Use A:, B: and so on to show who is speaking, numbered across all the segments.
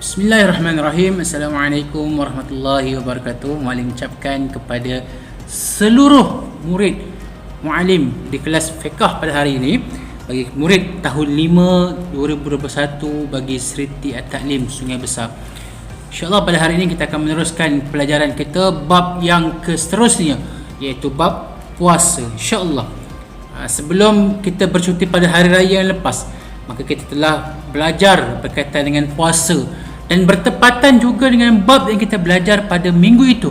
A: Bismillahirrahmanirrahim. Assalamualaikum warahmatullahi wabarakatuh. Muallim ucapkan kepada seluruh murid muallim di kelas fiqh pada hari ini, bagi murid tahun 5 2021 bagi Seriti At-Ta'lim Sungai Besar. InsyaAllah pada hari ini kita akan meneruskan pelajaran kita bab yang seterusnya, iaitu bab puasa. InsyaAllah sebelum kita bercuti pada hari raya yang lepas, maka kita telah belajar berkaitan dengan puasa, dan bertepatan juga dengan bab yang kita belajar pada minggu itu,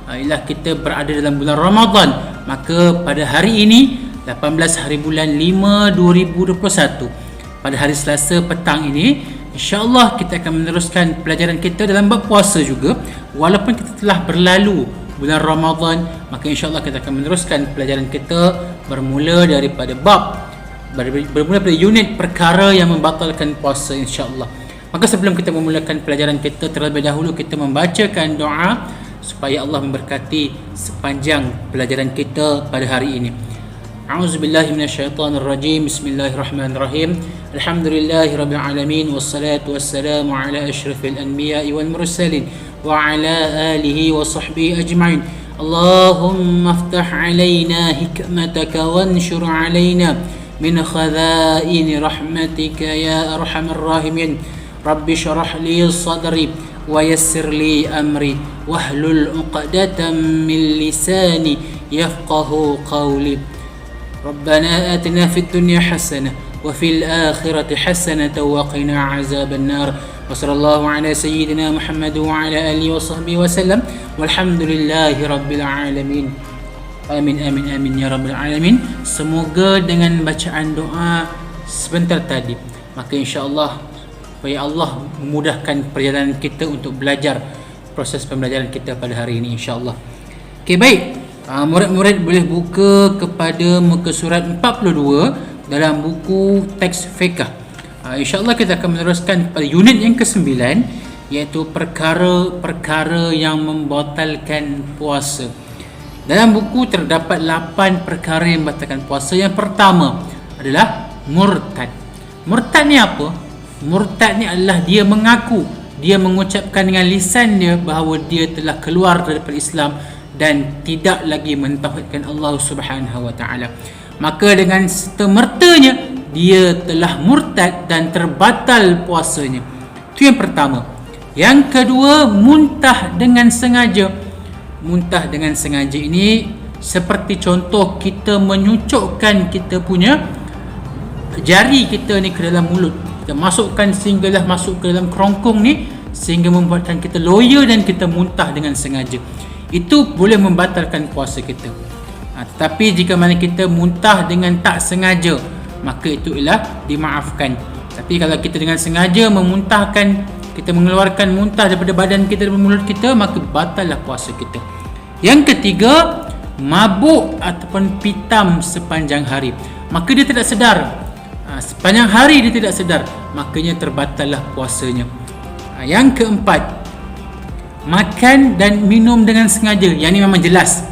A: ialah kita berada dalam bulan Ramadan. Maka pada hari ini 18 hari bulan 5 2021, pada hari Selasa petang ini, insya-Allah kita akan meneruskan pelajaran kita dalam bab puasa juga. Walaupun kita telah berlalu bulan Ramadan, maka insya-Allah kita akan meneruskan pelajaran kita bermula daripada bermula pada unit perkara yang membatalkan puasa, insya-Allah. Maka sebelum kita memulakan pelajaran kita, terlebih dahulu kita membacakan doa supaya Allah memberkati sepanjang pelajaran kita pada hari ini. A'udzubillahi minasyaitonirrajim. Bismillahirrahmanirrahim. Alhamdulillahirabbil alamin, wassalatu wassalamu ala asyrafil anbiya'i wal mursalin wa ala alihi wa sahbihi ajma'in. Allahumma iftah 'alaina hikmataka wanshur 'alaina min khazaini rahmatika ya arhamar rahimin. Rabbi syrah li sadri wa yassir li amri wahlul 'uqdatam min lisani yafqahu qawli. Rabbana atina fid dunya hasanah wa fil akhirati hasanah wa qina 'adzaban nar. Wa sallallahu ala sayyidina Muhammad wa ala alihi wa sahbihi wa sallam. Walhamdulillahi rabbil alamin. Amin amin amin ya rabbal alamin. Semoga dengan bacaan doa sebentar tadi, maka insya-Allah supaya Allah memudahkan perjalanan kita untuk belajar, proses pembelajaran kita pada hari ini, insya-Allah. Okey, baik. Murid-murid boleh buka kepada muka surat 42 dalam buku teks fiqh. Insya-Allah kita akan meneruskan pada unit yang ke-9, iaitu perkara-perkara yang membatalkan puasa. Dalam buku terdapat 8 perkara yang membatalkan puasa. Yang pertama adalah murtad. Murtad ni apa? Murtad ni adalah dia mengaku, dia mengucapkan dengan lisan dia bahawa dia telah keluar daripada Islam dan tidak lagi mentauhidkan Allah Subhanahu wa taala. Maka dengan serta-mertanya dia telah murtad dan terbatal puasanya. Itu yang pertama. Yang kedua, muntah dengan sengaja. Muntah dengan sengaja ini seperti contoh kita menyucukkan kita punya jari kita ni ke dalam mulut. Kita masukkan sehinggalah masuk ke dalam kerongkong ni, sehingga membuatkan kita loya dan kita muntah dengan sengaja. Itu boleh membatalkan puasa kita. Tetapi jika mana kita muntah dengan tak sengaja, maka itu ialah dimaafkan. Tapi kalau kita dengan sengaja memuntahkan, kita mengeluarkan muntah daripada badan kita, daripada mulut kita, maka batallah puasa kita. Yang ketiga, mabuk ataupun pitam sepanjang hari. Maka dia tidak sedar. Sepanjang hari dia tidak sedar, makanya terbatallah puasanya. Yang keempat, makan dan minum dengan sengaja. Yang ni memang jelas,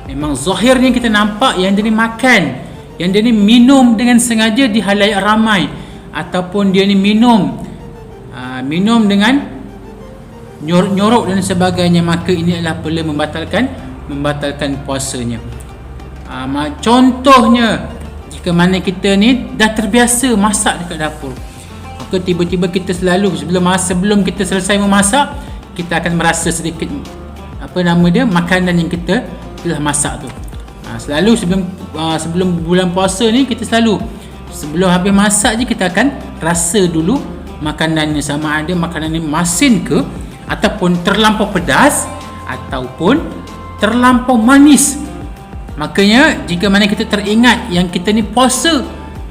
A: memang zahirnya kita nampak yang dia ni makan, yang dia ni minum dengan sengaja di halayak ramai, ataupun dia ni minum dengan nyorok dan sebagainya, maka ini adalah boleh membatalkan puasanya. Contohnya, jika mana kita ni dah terbiasa masak dekat dapur, maka tiba-tiba kita selalu sebelum kita selesai memasak, kita akan merasa sedikit makanan yang kita telah masak tu. Selalu sebelum bulan puasa ni, kita selalu sebelum habis masak je kita akan rasa dulu makanannya, sama ada makanan ni masin ke, ataupun terlampau pedas, ataupun terlampau manis. Makanya jika mana kita teringat yang kita ni puasa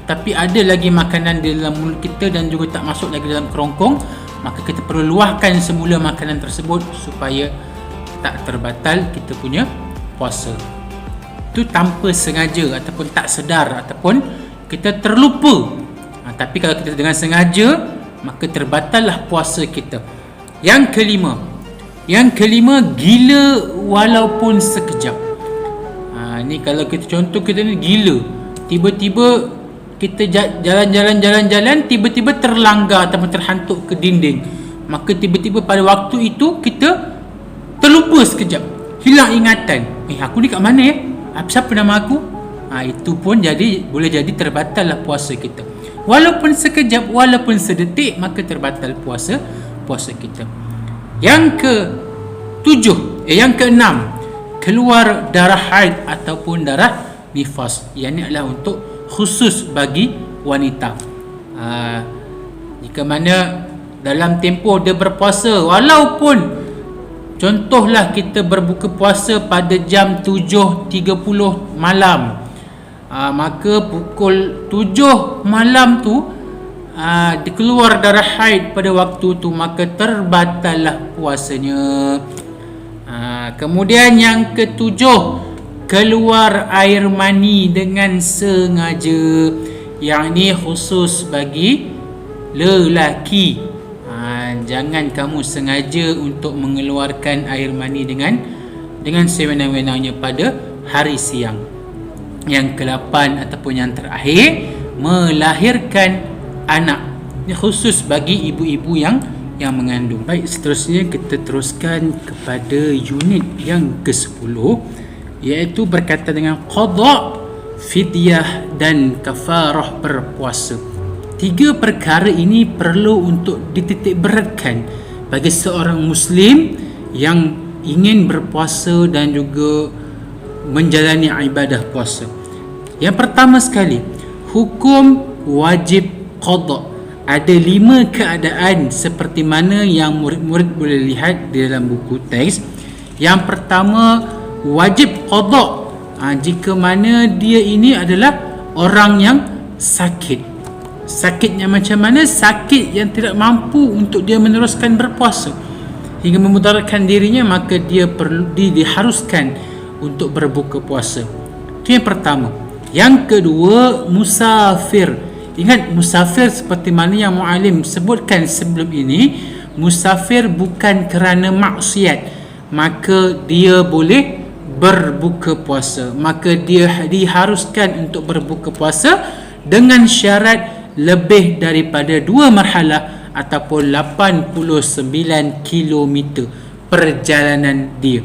A: tapi ada lagi makanan di dalam mulut kita dan juga tak masuk lagi dalam kerongkong, maka kita perlu luahkan semula makanan tersebut supaya tak terbatal kita punya puasa. Itu tanpa sengaja ataupun tak sedar, ataupun kita terlupa. Tapi kalau kita dengan sengaja, maka terbatallah puasa kita. Yang kelima, gila walaupun sekejap. Ni kalau kita contoh, kita ni gila, tiba-tiba kita jalan-jalan tiba-tiba terlanggar ataupun terhantuk ke dinding, maka tiba-tiba pada waktu itu kita terlupa sekejap, hilang ingatan, aku ni kat mana siapa nama aku? Itu pun boleh jadi terbatal lah puasa kita. Walaupun sekejap, walaupun sedetik, maka terbatal puasa kita. Yang yang keenam, keluar darah haid ataupun darah nifas. Yang ini adalah untuk khusus bagi wanita. Jika mana dalam tempoh dia berpuasa, walaupun contohlah kita berbuka puasa pada jam 7.30 malam, maka pukul 7 malam tu dikeluar darah haid pada waktu tu, maka terbatallah puasanya. Kemudian yang ketujuh, keluar air mani dengan sengaja. Yang ni khusus bagi lelaki. Jangan kamu sengaja untuk mengeluarkan air mani dengan sewenang-wenangnya pada hari siang. Yang ke-8 ataupun yang terakhir, melahirkan anak. Ini khusus bagi ibu-ibu yang mengandung. Baik, seterusnya kita teruskan kepada unit yang ke-10, iaitu berkaitan dengan qada, fidyah dan kafarah berpuasa. 3 perkara ini perlu untuk dititik beratkan bagi seorang Muslim yang ingin berpuasa dan juga menjalani ibadah puasa. Yang pertama sekali, hukum wajib qada. Ada 5 keadaan seperti mana yang murid-murid boleh lihat di dalam buku teks. Yang pertama, wajib qada jika mana dia ini adalah orang yang sakit. Sakitnya macam mana? Sakit yang tidak mampu untuk dia meneruskan berpuasa hingga memudaratkan dirinya, maka dia diharuskan untuk berbuka puasa. Itu yang pertama. Yang kedua, musafir. Ingat, musafir seperti mana yang Muallim sebutkan sebelum ini, musafir bukan kerana maksiat, maka dia boleh berbuka puasa. Maka dia diharuskan untuk berbuka puasa dengan syarat lebih daripada 2 marhalah ataupun 89 km perjalanan dia.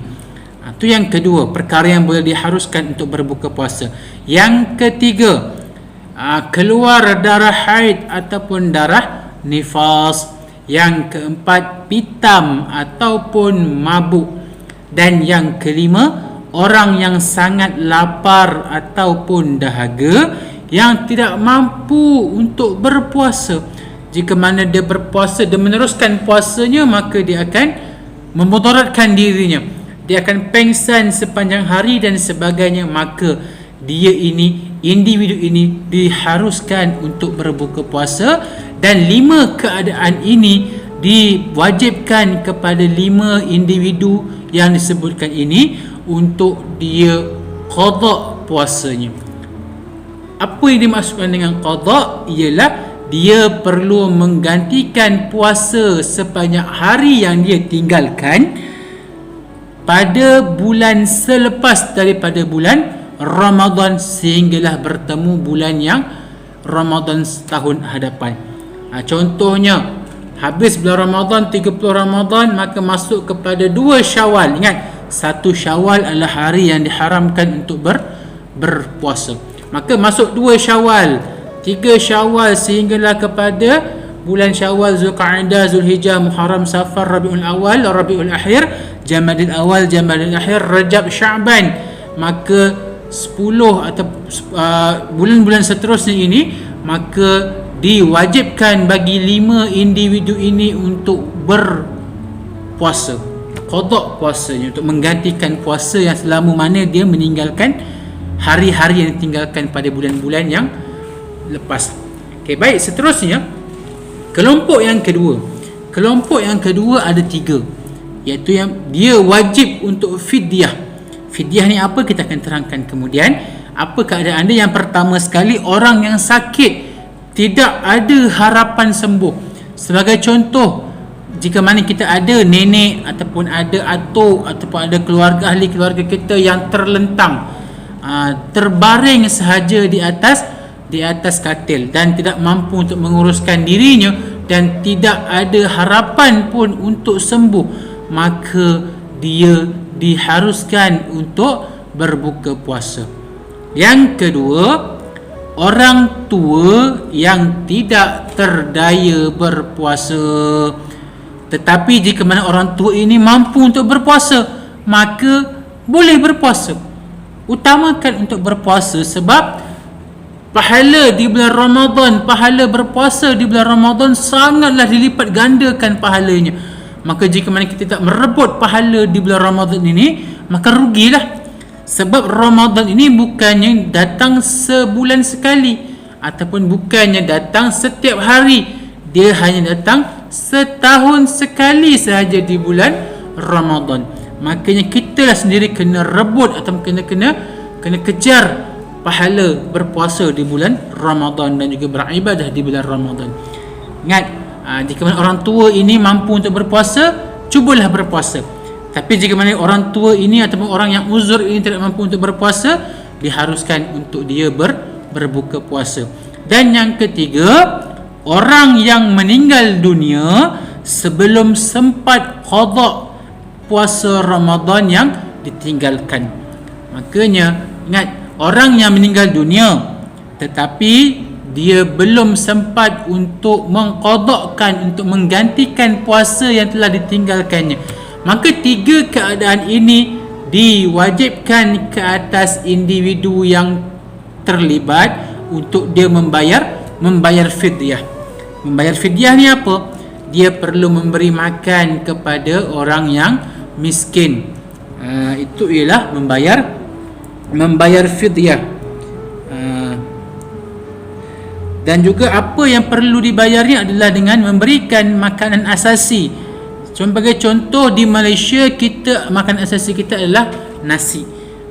A: Itu yang kedua, perkara yang boleh diharuskan untuk berbuka puasa. Yang ketiga, keluar darah haid ataupun darah nifas. Yang keempat, pitam ataupun mabuk. Dan yang kelima, orang yang sangat lapar ataupun dahaga yang tidak mampu untuk berpuasa. Jika mana dia berpuasa dan meneruskan puasanya, maka dia akan memudaratkan dirinya, dia akan pengsan sepanjang hari dan sebagainya. Maka dia ini, individu ini diharuskan untuk berbuka puasa. Dan 5 keadaan ini diwajibkan kepada 5 individu yang disebutkan ini untuk dia qada puasanya. Apa yang dimaksudkan dengan qada? Ialah dia perlu menggantikan puasa sebanyak hari yang dia tinggalkan pada bulan selepas daripada bulan Ramadan, sehinggalah bertemu bulan yang Ramadan setahun hadapan. Contohnya, habis bulan Ramadan, 30 Ramadan, maka masuk kepada 2 Syawal. Ingat, 1 Syawal adalah hari yang diharamkan untuk berpuasa. Maka masuk 2 Syawal, 3 Syawal, sehinggalah kepada bulan Syawal, Zulqa'dah, Zulhijjah, Muharram, Safar, Rabiul Awal, Rabiul Akhir, Jamadil Awal, Jamadil Akhir, Rajab, Sya'ban. Maka 10 atau bulan-bulan seterusnya ini, maka diwajibkan bagi 5 individu ini untuk berpuasa, qada puasanya, untuk menggantikan puasa yang selama mana dia meninggalkan hari-hari yang ditinggalkan pada bulan-bulan yang lepas. Okey, baik, seterusnya kelompok yang kedua. Kelompok yang kedua ada 3, iaitu yang dia wajib untuk fidyah. Fidyah ni apa, kita akan terangkan kemudian. Apa keadaan dia? Yang pertama sekali, orang yang sakit, tidak ada harapan sembuh. Sebagai contoh, jika mana kita ada nenek ataupun ada atuk ataupun ada keluarga, ahli keluarga kita yang terlentang, terbaring sahaja di atas katil dan tidak mampu untuk menguruskan dirinya, dan tidak ada harapan pun untuk sembuh, maka dia diharuskan untuk berbuka puasa. Yang kedua, orang tua yang tidak terdaya berpuasa. Tetapi jika mana orang tua ini mampu untuk berpuasa, maka boleh berpuasa. Utamakan untuk berpuasa sebab pahala di bulan Ramadan, pahala berpuasa di bulan Ramadan sangatlah dilipat gandakan pahalanya. Maka jika mana kita tak merebut pahala di bulan Ramadan ini, maka rugilah. Sebab Ramadan ini bukannya datang sebulan sekali ataupun bukannya datang setiap hari. Dia hanya datang setahun sekali sahaja di bulan Ramadan. Makanya kita lah sendiri kena rebut atau kena kejar pahala berpuasa di bulan Ramadan dan juga beribadah di bulan Ramadan. Ingat, jika mana orang tua ini mampu untuk berpuasa, cubalah berpuasa. Tapi jika mana orang tua ini ataupun orang yang uzur ini tidak mampu untuk berpuasa, diharuskan untuk dia berbuka puasa. Dan yang ketiga, orang yang meninggal dunia sebelum sempat qada puasa Ramadan yang ditinggalkan. Makanya ingat, orang yang meninggal dunia tetapi dia belum sempat untuk mengqadakkan, untuk menggantikan puasa yang telah ditinggalkannya, maka tiga keadaan ini diwajibkan ke atas individu yang terlibat untuk dia membayar fidyah. Membayar fidyah ni apa? Dia perlu memberi makan kepada orang yang miskin. Itu ialah membayar fidyah. Dan juga apa yang perlu dibayarnya adalah dengan memberikan makanan asasi. Sebagai contoh, di Malaysia kita makanan asasi kita adalah nasi.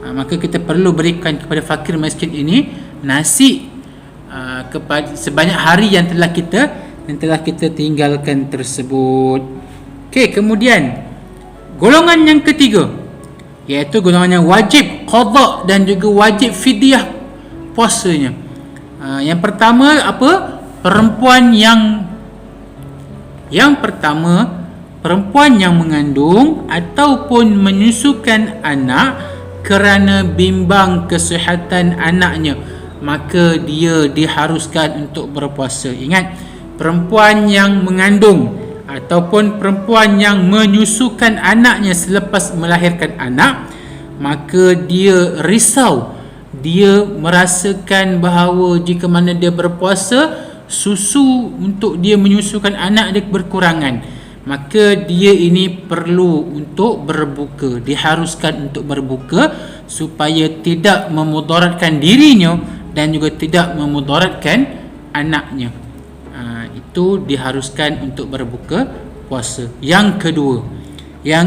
A: Maka kita perlu berikan kepada fakir miskin ini nasi kepada sebanyak hari yang telah kita tinggalkan tersebut. Okey, kemudian golongan yang ketiga, iaitu golongan yang wajib qada dan juga wajib fidyah puasanya. Yang pertama apa? Perempuan yang mengandung ataupun menyusukan anak kerana bimbang kesihatan anaknya, maka dia diharuskan untuk berpuasa. Ingat, perempuan yang mengandung ataupun perempuan yang menyusukan anaknya selepas melahirkan anak, maka dia risau, dia merasakan bahawa jika mana dia berpuasa, susu untuk dia menyusukan anak dia berkurangan, maka dia ini perlu untuk berbuka, diharuskan untuk berbuka supaya tidak memudaratkan dirinya dan juga tidak memudaratkan anaknya. Itu diharuskan untuk berbuka puasa. Yang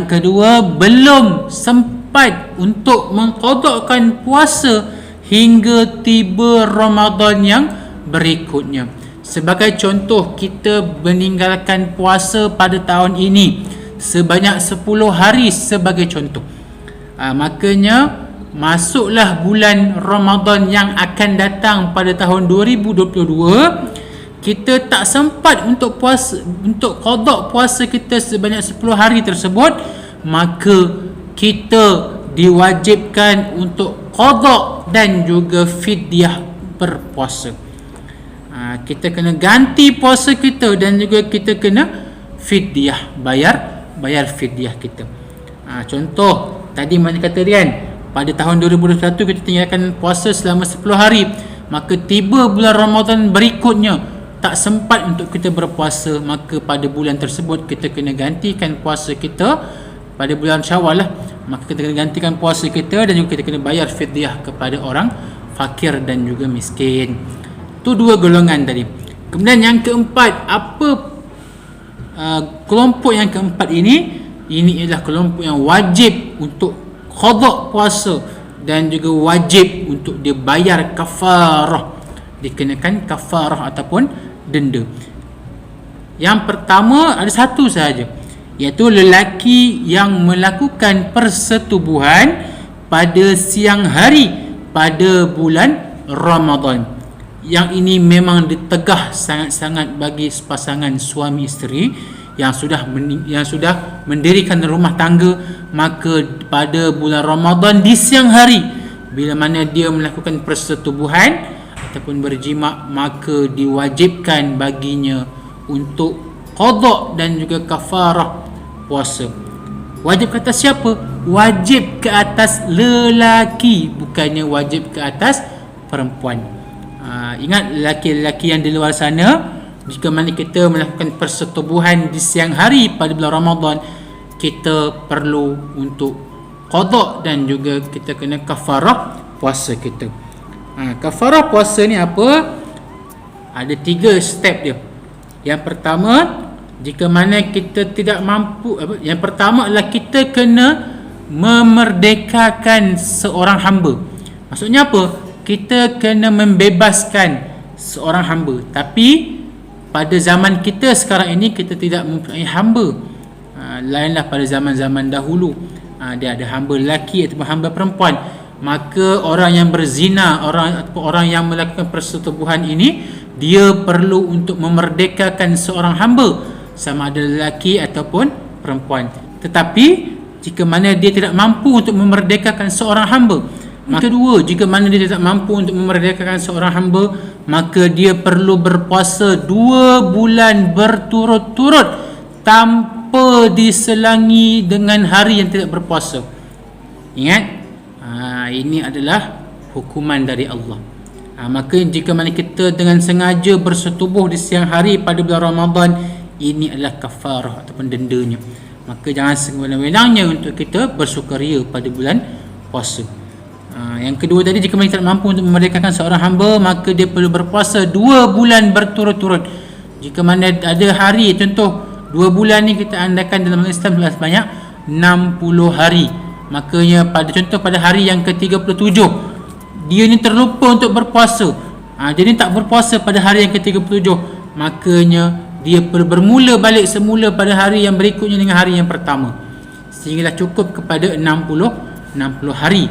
A: kedua, belum sempat untuk mengqadakkan puasa hingga tiba Ramadan yang berikutnya. Sebagai contoh, kita meninggalkan puasa pada tahun ini sebanyak 10 hari sebagai contoh. Makanya masuklah bulan Ramadan yang akan datang pada tahun 2022, kita tak sempat untuk qada puasa kita sebanyak 10 hari tersebut, maka kita diwajibkan untuk qada dan juga fidyah berpuasa. Kita kena ganti puasa kita dan juga kita kena fidyah, bayar fidyah kita. Contoh tadi mana kata Rian, pada tahun 2021 kita tinggalkan puasa selama 10 hari, maka tiba bulan Ramadan berikutnya tak sempat untuk kita berpuasa, maka pada bulan tersebut kita kena gantikan puasa kita pada bulan Syawal lah. Maka kita kena gantikan puasa kita dan juga kita kena bayar fidyah kepada orang fakir dan juga miskin. Itu dua golongan tadi. Kemudian yang keempat, apa kelompok yang keempat ini ialah kelompok yang wajib untuk qada puasa dan juga wajib untuk dia bayar kafarah, dikenakan kafarah ataupun denda. Yang pertama ada satu sahaja, iaitu lelaki yang melakukan persetubuhan pada siang hari pada bulan Ramadan. yang ini memang ditegah sangat-sangat bagi pasangan suami isteri yang sudah mendirikan rumah tangga. Maka pada bulan Ramadan di siang hari, bila mana dia melakukan persetubuhan ataupun berjima, maka diwajibkan baginya untuk qada dan juga kafarah puasa. Wajib ke atas siapa? Wajib ke atas lelaki, bukannya wajib ke atas perempuan. Ingat lelaki-lelaki yang di luar sana, jika mana kita melakukan persetubuhan di siang hari pada bulan Ramadan, kita perlu untuk qada dan juga kita kena kafarah puasa kita. Kafarah puasa ni apa? Ada 3 step dia. Yang pertama, jika mana kita tidak mampu, yang pertama adalah kita kena memerdekakan seorang hamba. Maksudnya apa? Kita kena membebaskan seorang hamba. Tapi pada zaman kita sekarang ini, kita tidak mempunyai hamba. Lainlah pada zaman-zaman dahulu, dia ada hamba lelaki ataupun hamba perempuan. Maka orang yang berzina, orang yang melakukan persetubuhan ini, dia perlu untuk memerdekakan seorang hamba, sama ada lelaki ataupun perempuan. Tetapi jika mana dia tidak mampu untuk memerdekakan seorang hamba, kedua, jika mana dia tidak mampu untuk memerdekakan seorang hamba, maka dia perlu berpuasa 2 bulan berturut-turut tanpa diselangi dengan hari yang tidak berpuasa. Ingat, ini adalah hukuman dari Allah. Maka jika mana kita dengan sengaja bersetubuh di siang hari pada bulan Ramadan, ini adalah kafarah ataupun dendanya. Maka jangan sewenang-wenangnya untuk kita bersukaria pada bulan puasa. Yang kedua tadi, jika mereka tidak mampu untuk memerdekakan seorang hamba, maka dia perlu berpuasa 2 bulan berturut-turut. Jika mana ada hari, contoh 2 bulan ni kita andakan dalam Islam sebanyak 60 hari. Makanya pada hari yang ke-37, dia ni terlupa untuk berpuasa. Dia ni tak berpuasa pada hari yang ke-37. Makanya dia perlu bermula balik semula pada hari yang berikutnya dengan hari yang pertama. Sehinggalah cukup kepada 60 hari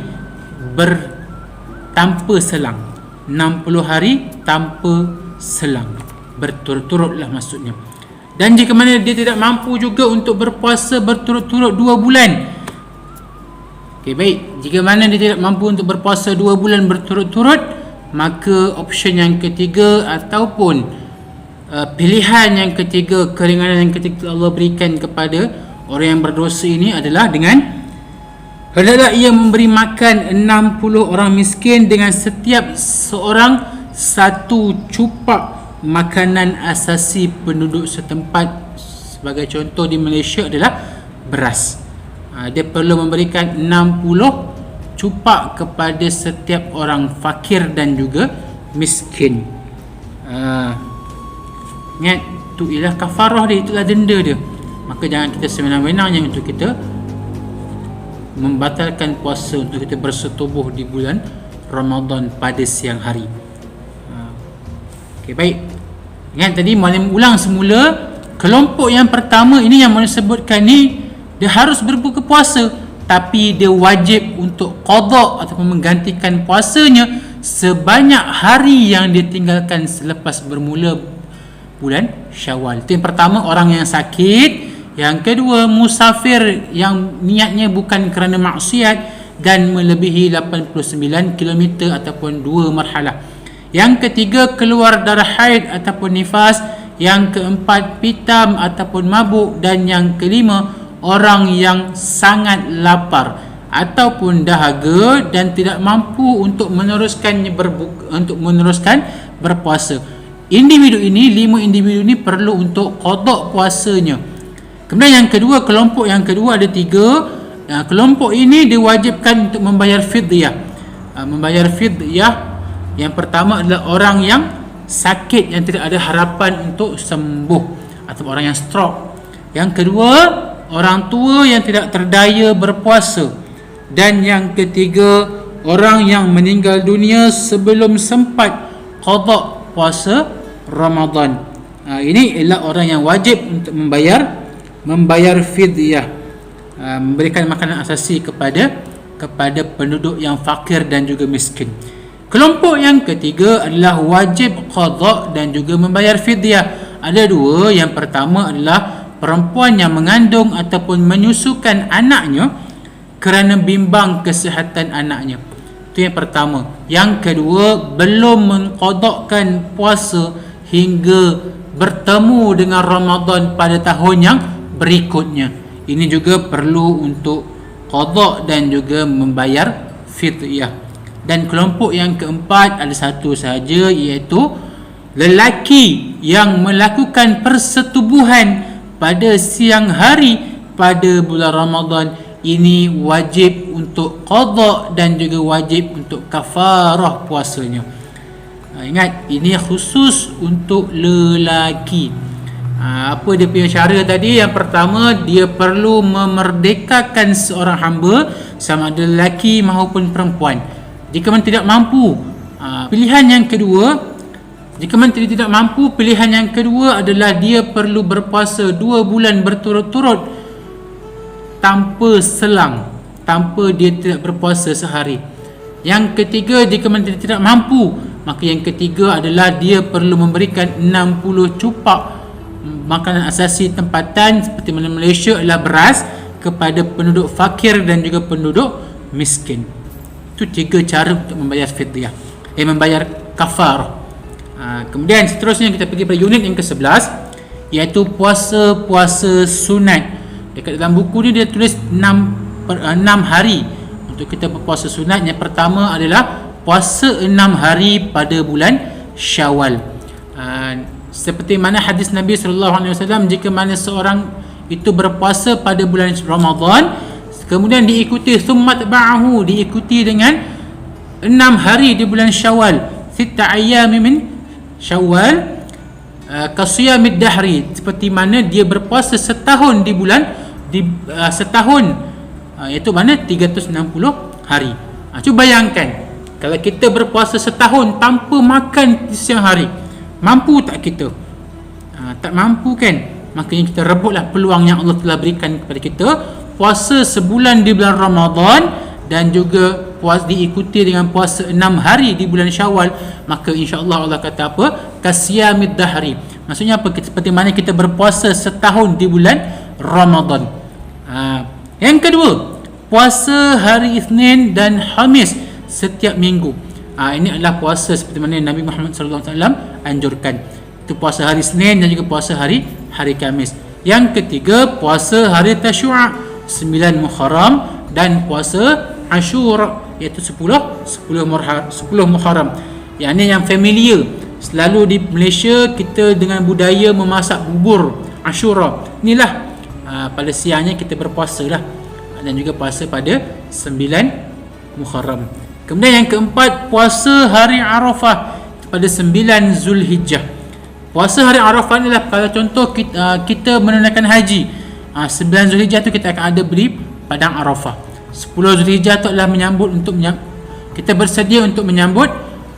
A: tanpa selang. 60 hari tanpa selang, berturut-turutlah maksudnya. Dan jika mana dia tidak mampu juga untuk berpuasa berturut-turut 2 bulan. Okey, baik. Jika mana dia tidak mampu untuk berpuasa 2 bulan berturut-turut, maka option yang ketiga ataupun pilihan yang ketiga, keringanan yang ketiga Allah berikan kepada orang yang berdosa ini adalah dengan hendaklah ia memberi makan 60 orang miskin dengan setiap seorang 1 cupak makanan asasi penduduk setempat. Sebagai contoh di Malaysia adalah beras. Dia perlu memberikan 60 cupak kepada setiap orang fakir dan juga miskin. Ingat, itu ialah kafarah dia, itulah denda dia. Maka jangan kita sewenang-wenangnya untuk kita membatalkan puasa, untuk kita bersetubuh di bulan Ramadan pada siang hari. Okey, baik. Ingat tadi Malim ulang semula, kelompok yang pertama ini yang Malim sebutkan ni, dia harus berbuka puasa, tapi dia wajib untuk qada ataupun menggantikan puasanya sebanyak hari yang dia tinggalkan selepas bermula bulan Syawal. Itu yang pertama, orang yang sakit. Yang kedua, musafir yang niatnya bukan kerana maksiat dan melebihi 89 km ataupun 2 marhalah. Yang ketiga, keluar darah haid ataupun nifas. Yang keempat, pitam ataupun mabuk. Dan yang kelima, orang yang sangat lapar ataupun dahaga dan tidak mampu untuk meneruskan berpuasa. Individu ini, 5 individu ini perlu untuk qada puasanya. Kemudian yang kedua, kelompok yang kedua ada 3. Kelompok ini diwajibkan untuk membayar fidyah. Membayar fidyah, yang pertama adalah orang yang sakit yang tidak ada harapan untuk sembuh, atau orang yang stroke. Yang kedua, orang tua yang tidak terdaya berpuasa. Dan yang ketiga, orang yang meninggal dunia sebelum sempat qada puasa Ramadan. Ini ialah orang yang wajib untuk membayar fidyah, memberikan makanan asasi kepada penduduk yang fakir dan juga miskin. Kelompok yang ketiga adalah wajib qada dan juga membayar fidyah. Ada dua. Yang pertama adalah perempuan yang mengandung ataupun menyusukan anaknya kerana bimbang kesihatan anaknya. Itu yang pertama. Yang kedua, belum mengqadakkan puasa hingga bertemu dengan Ramadan pada tahun yang berikutnya. Ini juga perlu untuk qada dan juga membayar fidyah. Dan kelompok yang keempat ada satu sahaja, iaitu lelaki yang melakukan persetubuhan pada siang hari pada bulan Ramadan. Ini wajib untuk qada dan juga wajib untuk kafarah puasanya. Ingat, ini khusus untuk lelaki. Apa dia punya cara tadi? Yang pertama, dia perlu memerdekakan seorang hamba, sama ada lelaki maupun perempuan. Jika man tidak mampu, pilihan yang kedua, pilihan yang kedua adalah dia perlu berpuasa 2 bulan berturut-turut tanpa selang, tanpa dia tidak berpuasa sehari. Yang ketiga, jika man tidak mampu, maka yang ketiga adalah dia perlu memberikan 60 cupak makanan asasi tempatan seperti mana Malaysia adalah beras kepada penduduk fakir dan juga penduduk miskin. Itu 3 cara untuk membayar fidyah, membayar kafar. Kemudian seterusnya kita pergi pada unit yang ke-11, iaitu puasa sunat. Dekat dalam buku ni dia tulis 6 hari untuk kita berpuasa sunat. Yang pertama adalah puasa 6 hari pada bulan Syawal. Seperti mana hadis Nabi SAW, jika mana seorang itu berpuasa pada bulan Ramadan, kemudian diikuti diikuti dengan 6 hari di bulan Syawal, 6 ayyam min Syawal, kasiyamid dahri, seperti mana dia berpuasa setahun di bulan setahun, iaitu mana 360 hari. Cuba bayangkan kalau kita berpuasa setahun tanpa makan di siang hari, mampu tak kita? Tak mampu kan? Makanya kita rebutlah peluang yang Allah telah berikan kepada kita, puasa sebulan di bulan Ramadan dan juga diikuti dengan puasa 6 hari di bulan Syawal. Maka insya-Allah Allah kata apa? Kasiyamid dahri. Maksudnya apa? Seperti mana kita berpuasa setahun di bulan Ramadan. Yang kedua, puasa hari Isnin dan Khamis setiap minggu. Ini adalah puasa seperti mana Nabi Muhammad SAW anjurkan. Itu puasa hari Isnin dan juga puasa hari Khamis. Yang ketiga, puasa hari Tasyua' 9 Muharram dan puasa Ashura, iaitu 10 Muharram. Yang ni yang familiar. Selalu di Malaysia kita dengan budaya memasak bubur Ashura. Inilah pada siangnya kita berpuasa lah, dan juga puasa pada 9 Muharram. Kemudian yang keempat, puasa hari Arafah pada 9 Zulhijjah. Puasa hari Arafah adalah kalau contoh kita menunaikan haji, 9 Zulhijjah tu kita akan ada beri padang Arafah. 10 Zulhijjah tu adalah kita bersedia untuk menyambut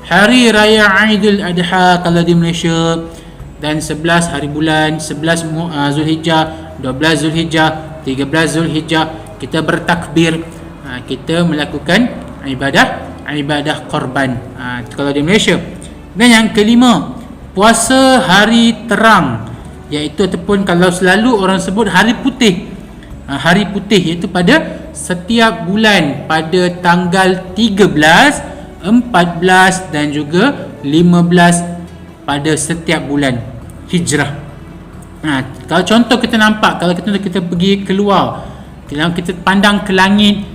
A: Hari Raya Aidil Adha kalau di Malaysia. Dan 11 hari bulan, 11 Zulhijjah, 12 Zulhijjah, 13 Zulhijjah kita bertakbir, kita melakukan ibadah korban. Kalau di Malaysia. Dan yang kelima, puasa hari terang, iaitu ataupun kalau selalu orang sebut hari putih. Hari putih iaitu pada setiap bulan pada tanggal 13, 14 dan juga 15 pada setiap bulan Hijrah. Kalau contoh kita nampak, kalau kita pergi keluar, kita pandang ke langit,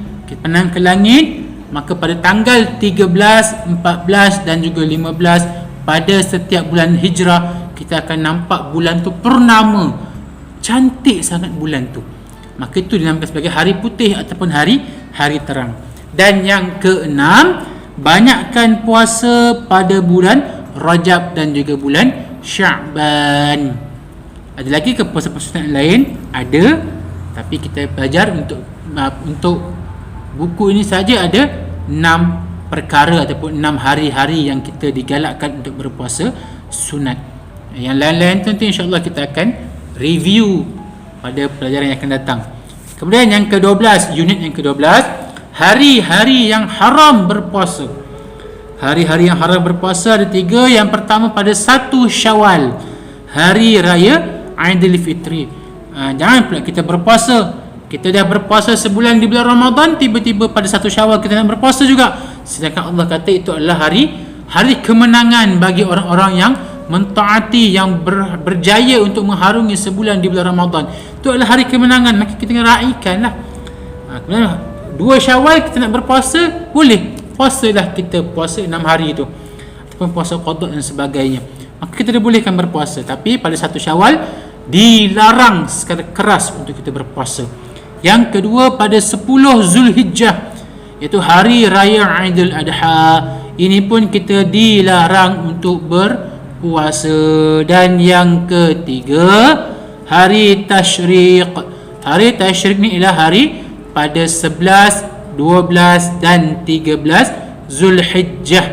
A: maka pada tanggal 13, 14 dan juga 15 pada setiap bulan Hijrah, kita akan nampak bulan tu purnama. Cantik sangat bulan tu. Maka itu dinamakan sebagai hari putih ataupun hari terang. Dan yang keenam, banyakkan puasa pada bulan Rajab dan juga bulan Sya'ban. Ada lagi ke puasa-puasa lain? Ada, tapi kita belajar untuk buku ini saja ada 6 perkara ataupun 6 hari-hari yang kita digalakkan untuk berpuasa sunat. Yang lain-lain tu nanti insya-Allah kita akan review pada pelajaran yang akan datang. Kemudian yang ke-12, unit yang ke-12, hari-hari yang haram berpuasa. Hari-hari yang haram berpuasa ada 3. Yang pertama pada 1 Syawal, hari raya Aidilfitri. Jangan pula kita berpuasa, kita dah berpuasa sebulan di bulan Ramadan, tiba-tiba pada 1 Syawal kita nak berpuasa juga. Sedangkan Allah kata itu adalah hari kemenangan bagi orang-orang yang mentaati, yang berjaya untuk mengharungi sebulan di bulan Ramadan. Itu adalah hari kemenangan, maka kita kena raikanlah. Kemudian 2 Syawal kita nak berpuasa, boleh puasalah, kita puasa 6 hari itu ataupun puasa qada dan sebagainya, maka kita dibolehkan berpuasa. Tapi pada 1 Syawal dilarang secara keras untuk kita berpuasa. Yang kedua pada 10 Zulhijjah, iaitu hari raya Aidil Adha, ini pun kita dilarang untuk berpuasa. Dan yang ketiga hari Tasyriq. Hari Tasyriq ni ialah hari pada 11, 12 dan 13 Zulhijjah.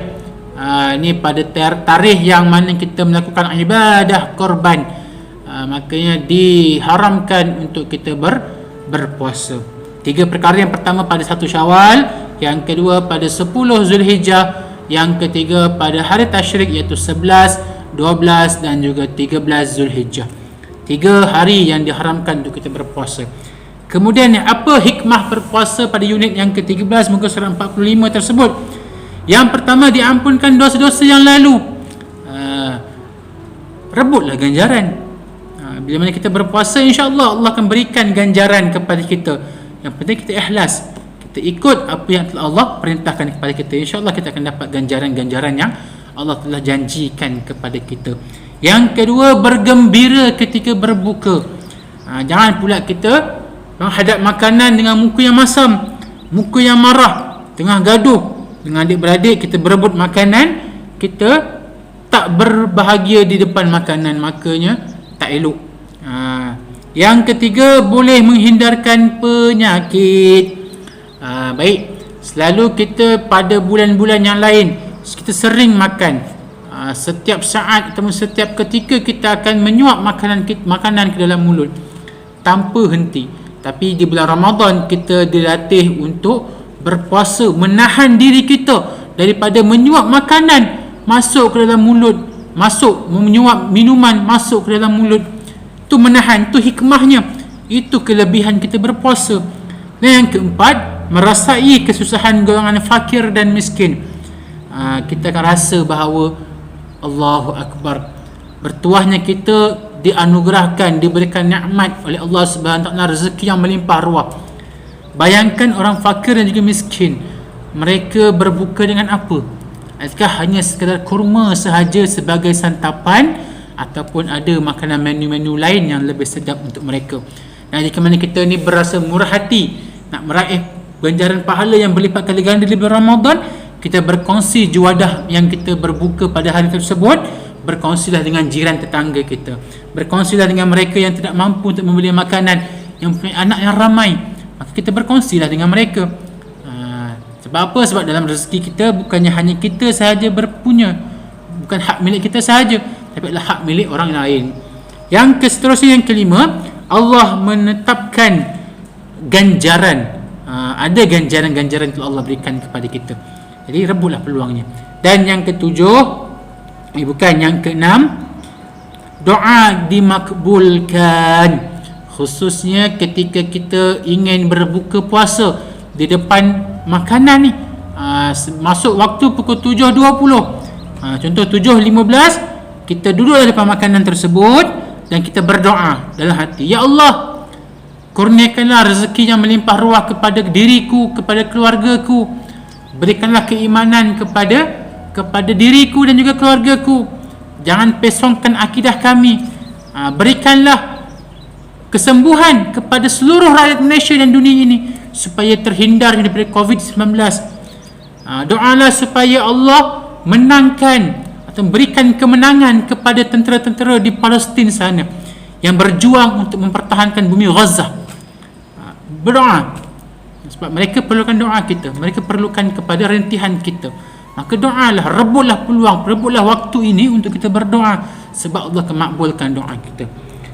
A: Ini pada tarikh yang mana kita melakukan ibadah korban. Makanya diharamkan untuk kita berpuasa. 3 perkara. Yang pertama pada 1 Syawal, yang kedua pada 10 Zulhijjah, yang ketiga pada hari Tasyriq iaitu 11, 12 dan juga 13 Zulhijjah. 3 hari yang diharamkan untuk kita berpuasa. Kemudian apa hikmah berpuasa pada unit yang ke-13 muka surat 45 tersebut? Yang pertama, diampunkan dosa-dosa yang lalu. Rebutlah ganjaran. Bila mana kita berpuasa, insya-Allah Allah akan berikan ganjaran kepada kita. Yang penting kita ikhlas, kita ikut apa yang telah Allah perintahkan kepada kita. InsyaAllah kita akan dapat ganjaran-ganjaran yang Allah telah janjikan kepada kita. Yang kedua, bergembira ketika berbuka. Jangan pula kita menghadap makanan dengan muka yang masam, muka yang marah, tengah gaduh dengan adik-beradik, kita berebut makanan, kita tak berbahagia di depan makanan, makanya tak elok. Yang ketiga, boleh menghindarkan penyakit. Baik, selalu kita pada bulan-bulan yang lain kita sering makan, setiap saat atau setiap ketika kita akan menyuap makanan ke dalam mulut tanpa henti. Tapi di bulan Ramadan kita dilatih untuk berpuasa, menahan diri kita daripada menyuap makanan masuk ke dalam mulut, menyuap minuman masuk ke dalam mulut. Itu menahan, itu hikmahnya, itu kelebihan kita berpuasa. Dan yang keempat, merasai kesusahan golongan fakir dan miskin. Kita akan rasa bahawa Allahu Akbar, bertuahnya kita dianugerahkan, diberikan nikmat oleh Allah Subhanahu Wa Taala, rezeki yang melimpah ruah. Bayangkan orang fakir dan juga miskin, mereka berbuka dengan apa? Adakah hanya sekadar kurma sahaja sebagai santapan, ataupun ada makanan menu-menu lain yang lebih sedap untuk mereka? Dan jika mana kita ni berasa murah hati, nak meraih ganjaran pahala yang berlipat kali ganda di bulan Ramadan, kita berkongsi juadah yang kita berbuka pada hari tersebut. Berkongsilah dengan jiran tetangga kita, berkongsilah dengan mereka yang tidak mampu untuk membeli makanan, yang punya anak yang ramai, maka kita berkongsilah dengan mereka. Sebab apa? Sebab dalam rezeki kita bukannya hanya kita sahaja berpunya, bukan hak milik kita sahaja, tapi adalah hak milik orang lain. Yang seterusnya, yang kelima, Allah menetapkan ganjaran. Ada ganjaran-ganjaran yang Allah berikan kepada kita, jadi rebutlah peluangnya. Dan yang ketujuh, yang keenam, doa dimakbulkan, khususnya ketika kita ingin berbuka puasa di depan makanan ni. Masuk waktu pukul 7.20, contoh 7.15, kita duduk di depan makanan tersebut dan kita berdoa dalam hati, Ya Allah, kurniakanlah rezeki yang melimpah ruah kepada diriku, kepada keluargaku, berikanlah keimanan kepada diriku dan juga keluargaku, jangan pesongkan akidah kami, berikanlah kesembuhan kepada seluruh rakyat Malaysia dan dunia ini supaya terhindar daripada COVID-19. Doalah supaya Allah menangkan atau berikan kemenangan kepada tentera-tentera di Palestin sana yang berjuang untuk mempertahankan bumi Gaza. Berdoa, sebab mereka perlukan doa kita, mereka perlukan kepada rentihan kita. Maka doalah, rebutlah peluang, rebutlah waktu ini untuk kita berdoa, sebab Allah akan makbulkan doa kita.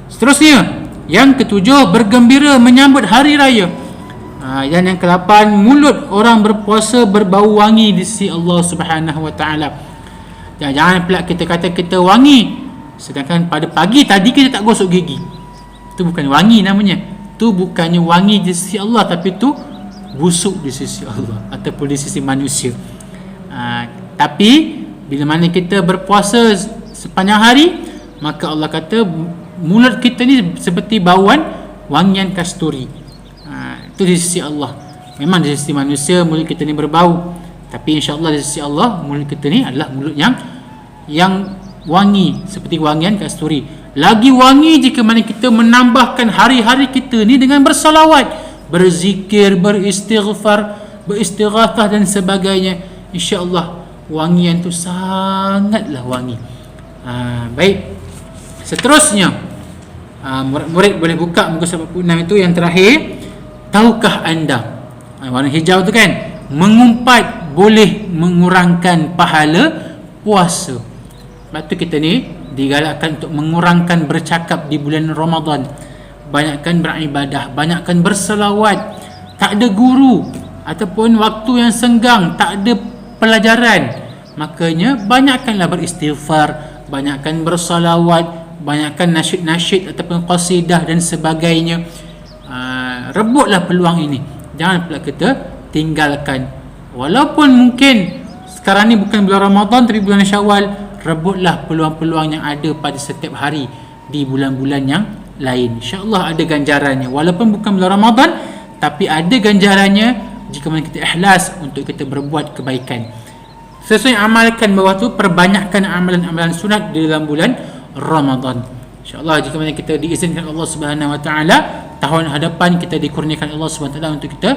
A: Seterusnya, yang ketujuh, bergembira menyambut hari raya. Dan yang ke-8, mulut orang berpuasa berbau wangi di sisi Allah Subhanahu Wa Taala. Jangan pula kita kata kita wangi, sedangkan pada pagi tadi kita tak gosok gigi. Itu bukan wangi namanya. Itu bukannya wangi di sisi Allah, tapi itu busuk di sisi Allah ataupun di sisi manusia. Tapi bila mana kita berpuasa sepanjang hari, maka Allah kata mulut kita ni seperti bauan wangian kasturi. Itu di sisi Allah. Memang di sisi manusia mulut kita ni berbau, tapi insya-Allah di sisi Allah mulut kita ni adalah mulut yang wangi seperti wangian kasturi. Lagi wangi jika mana kita menambahkan hari-hari kita ni dengan bersalawat, berzikir, beristighfar, beristighathah dan sebagainya. Insya-Allah wangian tu sangatlah wangi. Baik. Seterusnya, murid boleh buka muka 46 itu yang terakhir. Tahukah anda, warna hijau tu kan, mengumpat boleh mengurangkan pahala puasa. Sebab tu kita ni digalakkan untuk mengurangkan bercakap di bulan Ramadan. Banyakkan beribadah, banyakkan berselawat. Tak ada guru ataupun waktu yang senggang, tak ada pelajaran, makanya banyakkanlah beristighfar, banyakkan bersalawat, banyakkan nasyid-nasyid ataupun qasidah dan sebagainya. Rebutlah peluang ini, jangan pula kita tinggalkan. Walaupun mungkin sekarang ni bukan bulan Ramadan tapi bulan Syawal, rebutlah peluang-peluang yang ada pada setiap hari di bulan-bulan yang lain. InsyaAllah ada ganjarannya, walaupun bukan bulan Ramadan, tapi ada ganjarannya jika mana kita ikhlas untuk kita berbuat kebaikan. Sesuai amalkan bawah tu, perbanyakkan amalan-amalan sunat di dalam bulan Ramadan. InsyaAllah jika mana kita diizinkan Allah Subhanahu Wa Taala, tahun hadapan kita dikurniakan Allah Subhanahu Wa Taala untuk kita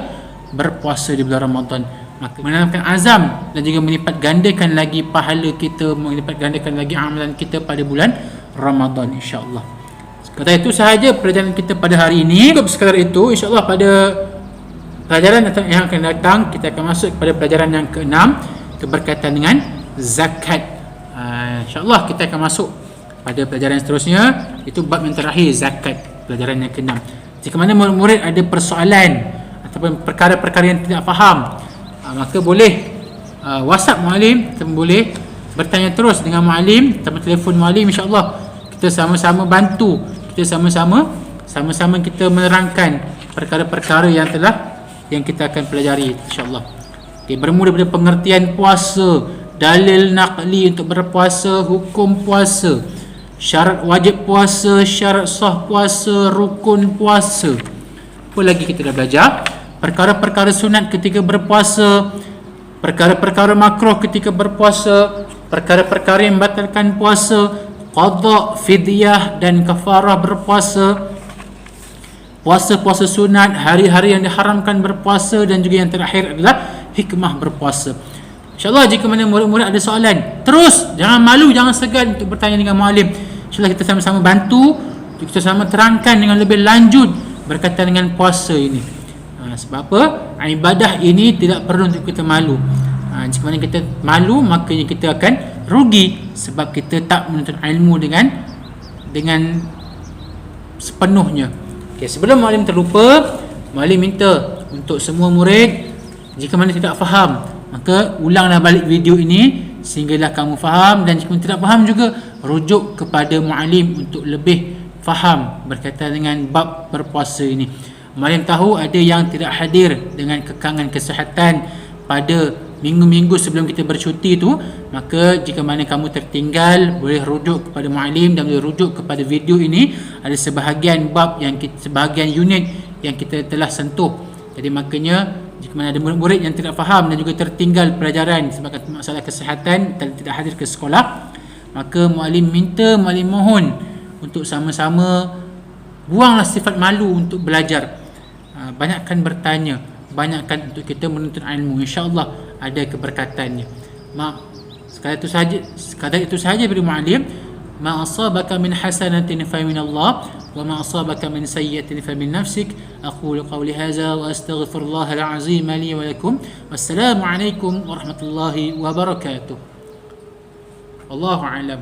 A: berpuasa di bulan Ramadan, maka menanamkan azam dan juga melipat gandakan lagi pahala kita, melipat gandakan lagi amalan kita pada bulan Ramadan, insya-Allah. Kata itu sahaja pelajaran kita pada hari ini. Cukup sekadar itu. InsyaAllah pada pelajaran yang akan datang kita akan masuk kepada pelajaran yang ke-6, itu berkaitan dengan zakat. InsyaAllah kita akan masuk pada pelajaran seterusnya, itu bab yang terakhir, zakat, pelajaran yang ke-6. Jika mana murid-murid ada persoalan ataupun perkara-perkara yang tidak faham, maka boleh WhatsApp muallim, ataupun boleh bertanya terus dengan muallim, ataupun telefon muallim. InsyaAllah kita sama-sama bantu, kita sama-sama kita menerangkan perkara-perkara yang kita akan pelajari, insyaAllah. Bermula daripada pengertian puasa, dalil naqli untuk berpuasa, hukum puasa, syarat wajib puasa, syarat sah puasa, rukun puasa. Apa lagi kita dah belajar? Perkara-perkara sunat ketika berpuasa, perkara-perkara makruh ketika berpuasa, perkara-perkara yang membatalkan puasa, qada, fidyah dan kafarah berpuasa, puasa-puasa sunat, hari-hari yang diharamkan berpuasa, dan juga yang terakhir adalah hikmah berpuasa. InsyaAllah jika mana murid-murid ada soalan, terus jangan malu, jangan segan untuk bertanya dengan muallim. InsyaAllah kita sama-sama bantu, kita sama terangkan dengan lebih lanjut berkaitan dengan puasa ini. Sebab apa? Ibadah ini tidak perlu untuk kita malu. Jika mana kita malu, makanya kita akan rugi, sebab kita tak menuntut ilmu dengan sepenuhnya. Sebelum muallim terlupa, muallim minta untuk semua murid, jika mana tidak faham, maka ulanglah balik video ini sehinggalah kamu faham, dan jika tidak faham juga rujuk kepada muallim untuk lebih faham berkaitan dengan bab berpuasa ini. Muallim tahu ada yang tidak hadir dengan kekangan kesihatan pada minggu-minggu sebelum kita bercuti tu, maka jika mana kamu tertinggal, boleh rujuk kepada muallim dan boleh rujuk kepada video ini. Ada sebahagian bab sebahagian unit yang kita telah sentuh. Jadi makanya jika mana ada murid-murid yang tidak faham dan juga tertinggal pelajaran sebab masalah kesihatan dan tidak hadir ke sekolah, maka muallim mohon untuk sama-sama buanglah sifat malu untuk belajar. Banyakkan bertanya, banyakkan untuk kita menuntut ilmu, insya-Allah ada keberkatannya. Sekadar itu sahaja dari muallim. Ma asabaka min hasanatin fa min Allah wa ma asabaka min sayyi'atin fa min nafsik. Aqulu qawli hadza wa astaghfirullahal azim li wa lakum. Wassalamu alaikum warahmatullahi wabarakatuh. Wallahu a'lam.